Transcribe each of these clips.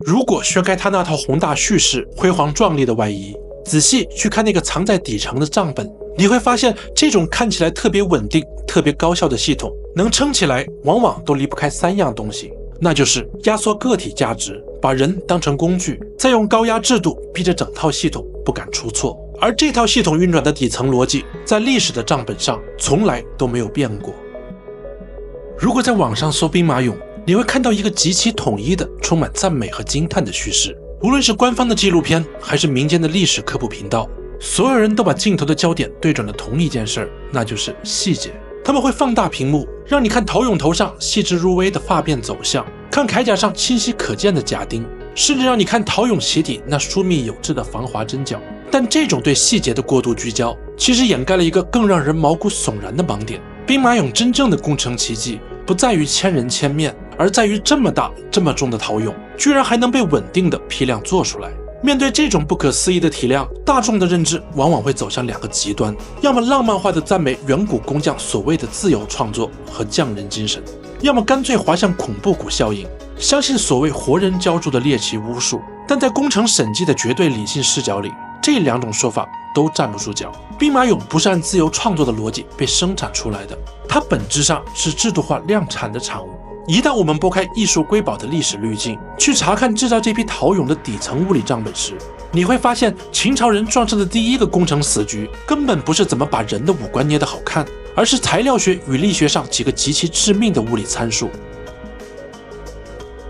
如果掀开它那套宏大叙事、辉煌壮丽的外衣，仔细去看那个藏在底层的账本，你会发现这种看起来特别稳定、特别高效的系统，能撑起来往往都离不开3样东西，那就是压缩个体价值，把人当成工具，再用高压制度逼着整套系统不敢出错。而这套系统运转的底层逻辑，在历史的账本上从来都没有变过。如果在网上搜兵马俑，你会看到一个极其统一的、充满赞美和惊叹的叙事。无论是官方的纪录片，还是民间的历史科普频道，所有人都把镜头的焦点对准了同一件事，那就是细节。他们会放大屏幕，让你看陶俑头上细致入微的发辫走向，看铠甲上清晰可见的甲钉，甚至让你看陶俑鞋底那疏密有致的防滑针脚。但这种对细节的过度聚焦，其实掩盖了一个更让人毛骨悚然的盲点。兵马俑真正的工程奇迹，不在于千人千面，而在于这么大这么重的陶俑居然还能被稳定的批量做出来。面对这种不可思议的体量，大众的认知往往会走向2个极端，要么浪漫化的赞美远古工匠所谓的自由创作和匠人精神，要么干脆滑向恐怖谷效应，相信所谓活人浇筑的猎奇巫术。但在工程审计的绝对理性视角里，这2种说法都站不住脚。兵马俑不是按自由创作的逻辑被生产出来的，它本质上是制度化量产的产物。一旦我们拨开艺术瑰宝的历史滤镜，去查看制造这批陶俑的底层物理账本时，你会发现秦朝人撞上的第一个工程死局，根本不是怎么把人的五官捏得好看，而是材料学与力学上几个极其致命的物理参数。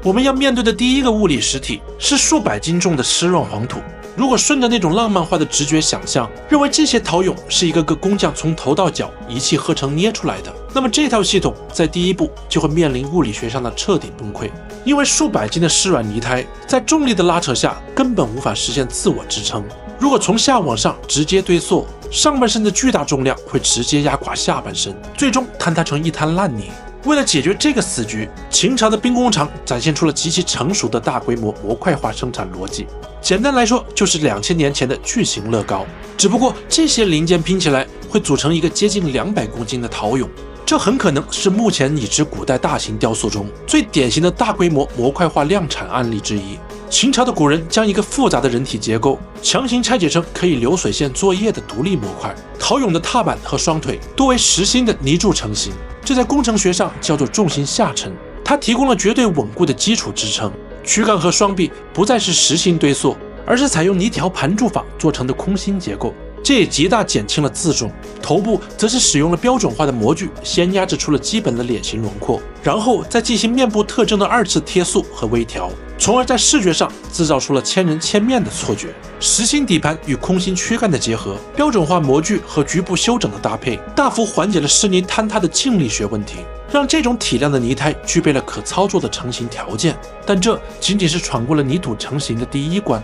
我们要面对的第一个物理实体是数百斤重的湿润黄土。如果顺着那种浪漫化的直觉想象，认为这些陶俑是一个个工匠从头到脚一气呵成捏出来的，那么这套系统在第一步就会面临物理学上的彻底崩溃。因为数百斤的湿软泥胎在重力的拉扯下根本无法实现自我支撑，如果从下往上直接堆塑，上半身的巨大重量会直接压垮下半身，最终坍塌成一滩烂泥。为了解决这个死局，秦朝的兵工厂展现出了极其成熟的大规模模块化生产逻辑。简单来说，就是2000年前的巨型乐高，只不过这些零件拼起来会组成一个接近200公斤的陶俑。这很可能是目前已知古代大型雕塑中最典型的大规模模块化量产案例之一。秦朝的古人将一个复杂的人体结构强行拆解成可以流水线作业的独立模块。陶俑的踏板和双腿多为实心的泥铸成型，这在工程学上叫做重心下沉，它提供了绝对稳固的基础支撑。躯干和双臂不再是实心堆塑，而是采用泥条盘筑法做成的空心结构，这也极大减轻了自重。头部则是使用了标准化的模具，先压制出了基本的脸型轮廓，然后再进行面部特征的2次贴塑和微调，从而在视觉上制造出了千人千面的错觉。实心底盘与空心躯干的结合，标准化模具和局部修整的搭配，大幅缓解了湿泥坍塌的静力学问题，让这种体量的泥胎具备了可操作的成型条件。但这仅仅是闯过了泥土成型的第一关。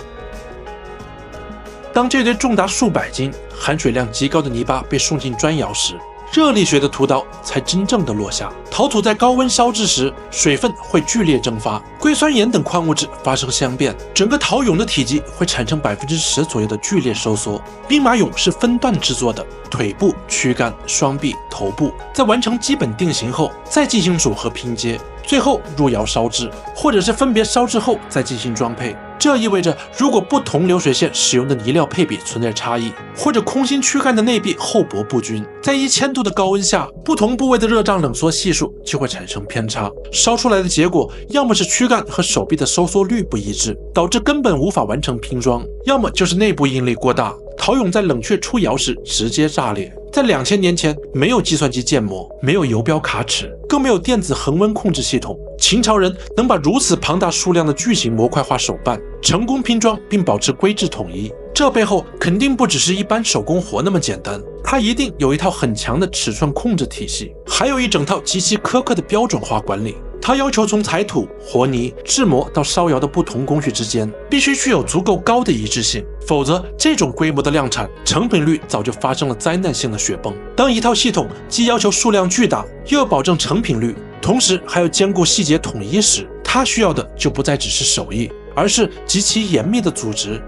当这堆重达数百斤、含水量极高的泥巴被送进砖窑时，热力学的屠刀才真正的落下。陶土在高温烧制时，水分会剧烈蒸发，硅酸盐等矿物质发生相变，整个陶俑的体积会产生10%左右的剧烈收缩。兵马俑是分段制作的，腿部、躯干、双臂、头部，在完成基本定型后，再进行组合拼接，最后入窑烧制，或者是分别烧制后再进行装配。这意味着，如果不同流水线使用的泥料配比存在差异，或者空心躯干的内壁厚薄不均，在1000度的高温下，不同部位的热胀冷缩系数就会产生偏差，烧出来的结果要么是躯干和手臂的收缩率不一致，导致根本无法完成拼装，要么就是内部应力过大，陶俑在冷却出窑时直接炸裂。在2000年前，没有计算机建模，没有游标卡尺，更没有电子恒温控制系统。秦朝人能把如此庞大数量的巨型模块化手办成功拼装并保持规制统一，这背后肯定不只是一般手工活那么简单，它一定有一套很强的尺寸控制体系，还有一整套极其苛刻的标准化管理。它要求从采土、和泥、制模到烧窑的不同工序之间必须具有足够高的一致性，否则这种规模的量产，成品率早就发生了灾难性的雪崩。当一套系统既要求数量巨大，又要保证成品率，同时还要兼顾细节统一时，它需要的就不再只是手艺，而是极其严密的组织。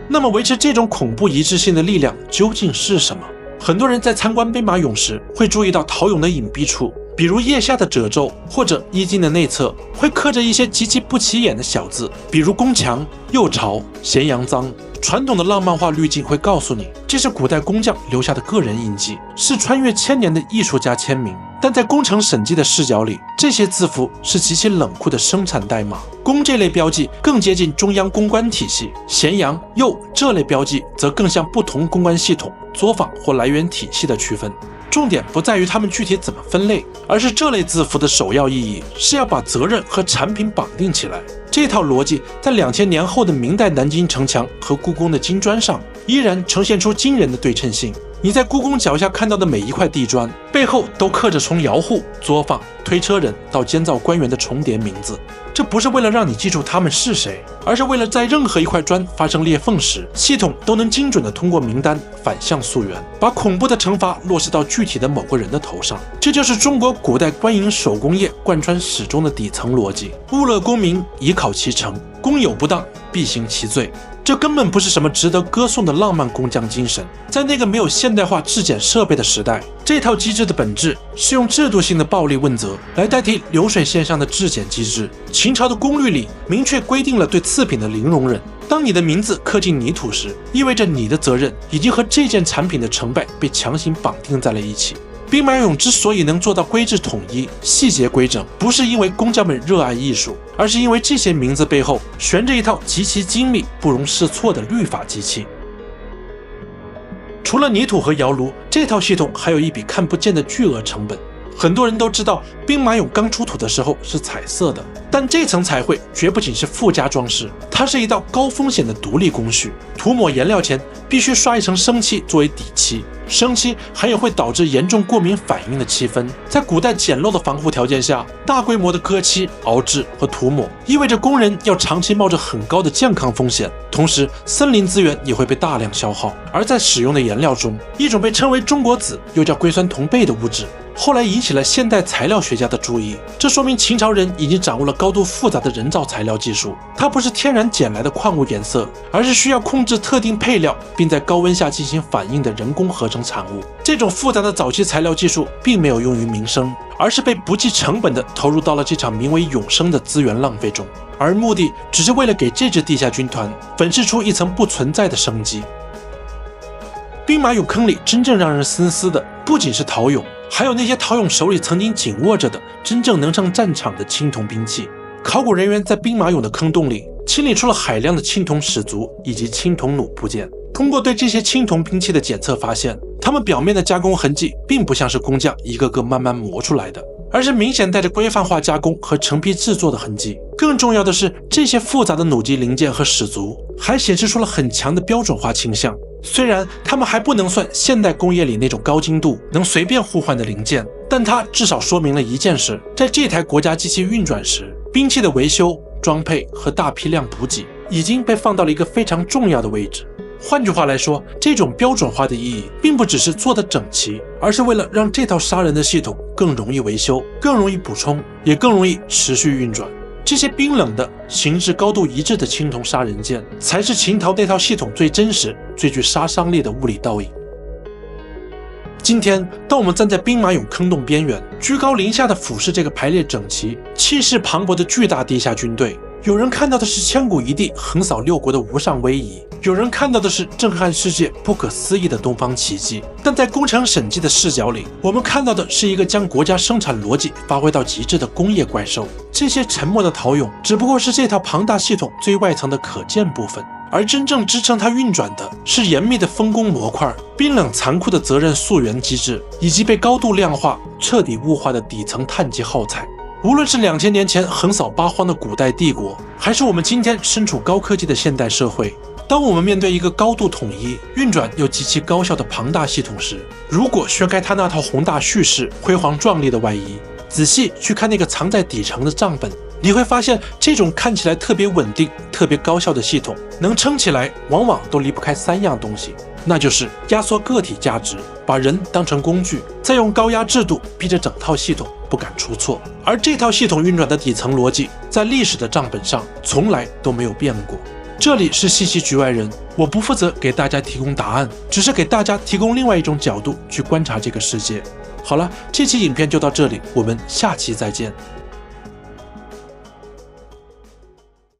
那么维持这种恐怖一致性的力量究竟是什么？很多人在参观兵马俑时会注意到陶俑的隐蔽处，比如腋下的褶皱或者衣襟的内侧会刻着一些极其不起眼的小字，比如宫墙、右朝、咸阳臧。传统的浪漫化滤镜会告诉你，这是古代工匠留下的个人印记，是穿越千年的艺术家签名。但在工程审计的视角里，这些字符是极其冷酷的生产代码。宫这类标记更接近中央公关体系，咸阳、右这类标记则更像不同公关系统、作坊或来源体系的区分。重点不在于它们具体怎么分类，而是这类字符的首要意义是要把责任和产品绑定起来。这套逻辑在2000年后的明代南京城墙和故宫的金砖上依然呈现出惊人的对称性。你在故宫脚下看到的每一块地砖背后都刻着从窑户、作坊、推车人到监造官员的重叠名字。这不是为了让你记住他们是谁，而是为了在任何一块砖发生裂缝时，系统都能精准地通过名单反向溯源，把恐怖的惩罚落实到具体的某个人的头上。这就是中国古代官营手工业贯穿始终的底层逻辑：务乐功名，以考其成，工有不当，必行其罪。这根本不是什么值得歌颂的浪漫工匠精神。在那个没有现代化质检设备的时代，这套机制的本质是用制度性的暴力问责来代替流水线上的质检机制。秦朝的工律里明确规定了对次品的零容忍。当你的名字刻进泥土时，意味着你的责任已经和这件产品的成败被强行绑定在了一起。兵马俑之所以能做到规制统一、细节规整，不是因为工匠们热爱艺术，而是因为这些名字背后悬着一套极其精密、不容试错的律法机器。除了泥土和窑炉，这套系统还有一笔看不见的巨额成本。很多人都知道，兵马俑刚出土的时候是彩色的，但这层彩绘绝不仅是附加装饰，它是一道高风险的独立工序。涂抹颜料前必须刷一层生漆作为底漆，生漆含有会导致严重过敏反应的漆分。在古代简陋的防护条件下，大规模的割漆、熬制和涂抹，意味着工人要长期冒着很高的健康风险，同时森林资源也会被大量消耗。而在使用的颜料中，一种被称为中国紫，又叫硅酸铜钡的物质，后来引起了现代材料学家的注意。这说明秦朝人已经掌握了高度复杂的人造材料技术。它不是天然捡来的矿物颜色，而是需要控制特定配料并在高温下进行反应的人工合成产物。这种复杂的早期材料技术并没有用于民生，而是被不计成本地投入到了这场名为永生的资源浪费中，而目的只是为了给这支地下军团粉饰出一层不存在的生机。兵马俑坑里真正让人深思的，不仅是陶俑，还有那些陶俑手里曾经紧握着的真正能上战场的青铜兵器。考古人员在兵马俑的坑洞里清理出了海量的青铜矢足以及青铜弩部件。通过对这些青铜兵器的检测发现，它们表面的加工痕迹并不像是工匠一个个慢慢磨出来的，而是明显带着规范化加工和成批制作的痕迹。更重要的是，这些复杂的弩机零件和矢足还显示出了很强的标准化倾向。虽然它们还不能算现代工业里那种高精度能随便互换的零件，但它至少说明了一件事：在这台国家机器运转时，兵器的维修、装配和大批量补给已经被放到了一个非常重要的位置。换句话来说，这种标准化的意义并不只是做得整齐，而是为了让这套杀人的系统更容易维修、更容易补充，也更容易持续运转。这些冰冷的、形制高度一致的青铜杀人剑，才是秦朝那套系统最真实、最具杀伤力的物理倒影。今天，当我们站在兵马俑坑洞边缘，居高临下的俯视这个排列整齐、气势磅礴的巨大地下军队，有人看到的是千古一帝横扫六国的无上威仪，有人看到的是震撼世界、不可思议的东方奇迹。但在工程审计的视角里，我们看到的是一个将国家生产逻辑发挥到极致的工业怪兽。这些沉默的陶俑只不过是这套庞大系统最外层的可见部分，而真正支撑它运转的是严密的分工模块、冰冷残酷的责任溯源机制，以及被高度量化、彻底物化的底层碳基耗材。无论是2000年前横扫八荒的古代帝国，还是我们今天身处高科技的现代社会，当我们面对一个高度统一、运转又极其高效的庞大系统时，如果掀开它那套宏大叙事、辉煌壮丽的外衣，仔细去看那个藏在底层的账本，你会发现，这种看起来特别稳定、特别高效的系统，能撑起来，往往都离不开3样东西，那就是压缩个体价值，把人当成工具，再用高压制度逼着整套系统不敢出错。而这套系统运转的底层逻辑，在历史的账本上从来都没有变过。这里是信息局外人，我不负责给大家提供答案，只是给大家提供另外一种角度去观察这个世界。好了，这期影片就到这里，我们下期再见。